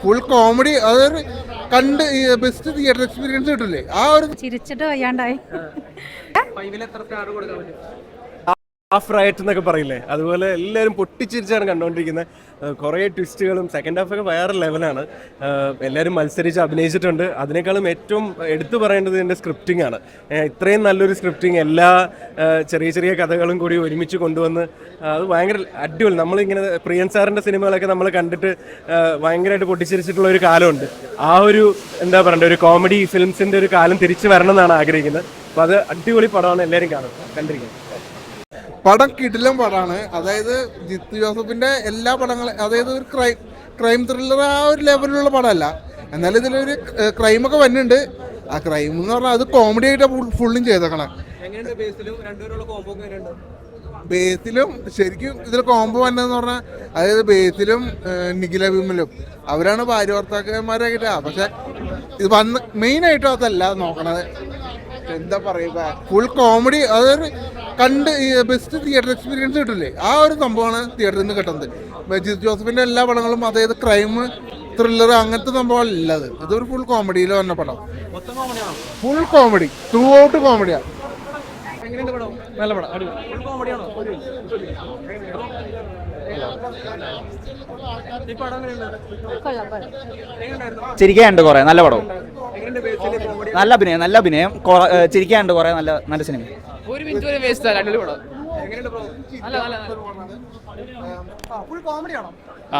Full comedy. അതൊരു കണ്ട് best theatre experience കിട്ടില്ലേ ആ ഒരു. ചിരിച്ചിട്ട് വയ്യാണ്ടായി. ഹാഫ് റൈറ്റ് എന്നൊക്കെ പറയില്ലേ, അതുപോലെ എല്ലാവരും പൊട്ടിച്ചിരിച്ചാണ് കണ്ടുകൊണ്ടിരിക്കുന്നത്. കുറേ ട്വിസ്റ്റുകളും സെക്കൻഡ് ഹാഫൊക്കെ വേറെ ലെവലാണ്. എല്ലാവരും മത്സരിച്ച് അഭിനയിച്ചിട്ടുണ്ട്. അതിനേക്കാളും ഏറ്റവും എടുത്തു പറയേണ്ടത് എൻ്റെ സ്ക്രിപ്റ്റിംഗ് ആണ്. ഇത്രയും നല്ലൊരു സ്ക്രിപ്റ്റിംഗ്, എല്ലാ ചെറിയ ചെറിയ കഥകളും കൂടി ഒരുമിച്ച് കൊണ്ടുവന്ന് അത് ഭയങ്കര അടിപൊളി. നമ്മളിങ്ങനെ പ്രിയൻ സാറിൻ്റെ സിനിമകളൊക്കെ നമ്മൾ കണ്ടിട്ട് ഭയങ്കരമായിട്ട് പൊട്ടിച്ചിരിച്ചിട്ടുള്ള ഒരു കാലമുണ്ട്. ആ ഒരു എന്താ പറയണ്ടേ, ഒരു കോമഡി ഫിലിംസിൻ്റെ ഒരു കാലം തിരിച്ചു വരണം എന്നാണ് ആഗ്രഹിക്കുന്നത്. അപ്പോൾ അത് അടിപൊളി പടമാണ്, എല്ലാവരും കണ്ടിരിക്കുന്നത്. പടം കിടിലം പടമാണ്. അതായത് ജിത്തു ജോസഫിന്റെ എല്ലാ പടങ്ങളും, അതായത് ഒരു ക്രൈം ത്രില്ലർ ആ ഒരു ലെവലിലുള്ള പടമല്ല. എന്നാലും ഇതിലൊരു ക്രൈമൊക്കെ വരുന്നുണ്ട്. ആ ക്രൈം എന്ന് പറഞ്ഞാൽ അത് കോമഡി ആയിട്ട് ഫുള്ളും ചെയ്തേക്കണം. ബേസിലും ശരിക്കും ഇതിൽ കോംബോ വന്നതെന്ന് പറഞ്ഞാൽ, അതായത് ബേസിലും നിഖില വിമലും അവരാണ് ഭാര്യ ഭർത്താക്കന്മാരായിട്ടാ. പക്ഷെ ഇത് വന്ന് മെയിനായിട്ടും അതല്ല നോക്കണത്. എന്താ പറയുക, ഫുൾ കോമഡി. അതൊരു കണ്ട് ബെസ്റ്റ് തിയേറ്റർ എക്സ്പീരിയൻസ് കിട്ടില്ലേ ആ ഒരു സംഭവമാണ് തിയേറ്ററിൽ നിന്ന് കിട്ടുന്നത്. ജിത്തു ജോസഫിന്റെ എല്ലാ പടങ്ങളും, അതായത് ക്രൈം ത്രില്ലർ അങ്ങനത്തെ സംഭവമല്ല ഇത്. ഇതൊരു ഫുൾ കോമഡിയിൽ വന്ന പടം. ഫുൾ കോമഡി, ത്രൂ ഔട്ട് കോമഡിയാണ്. നല്ല പടം. ചിരിക്കാനുണ്ട് കുറെ, നല്ല പടം, നല്ല അഭിനയം ചിരിക്കാനുണ്ട് കുറെ, നല്ല സിനിമ.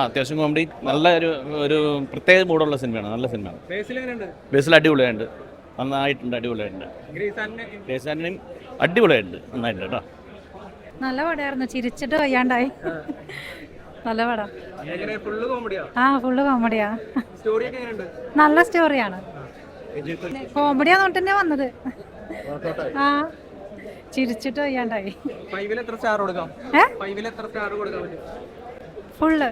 അത്യാവശ്യം കോമഡി, നല്ല ഒരു പ്രത്യേക മൂടുള്ള സിനിമയാണ്. നല്ല സിനിമയാണ്. ബേസിൽ അടിപൊളിയായിട്ടുണ്ട്, നന്നായിട്ടുണ്ട്, അടിപൊളിയായിട്ടുണ്ട്. ഗ്രേസ് ആന്റണിയും അടിപൊളിയായിട്ടുണ്ട്, നന്നായിട്ടുണ്ട് കേട്ടോ. നല്ല പടമായിരുന്നു, ചിരിച്ചിട്ട് വയ്യാണ്ടായി. നല്ല പടം. ഫുള്ള് കോമഡിയാ. നല്ല സ്റ്റോറിയാണ്. കോമഡിയാന്ന് തൊട്ട് തന്നെ വന്നത്. ചിരിച്ചിട്ട് വയ്യാണ്ടായി. ഫുള്ള്.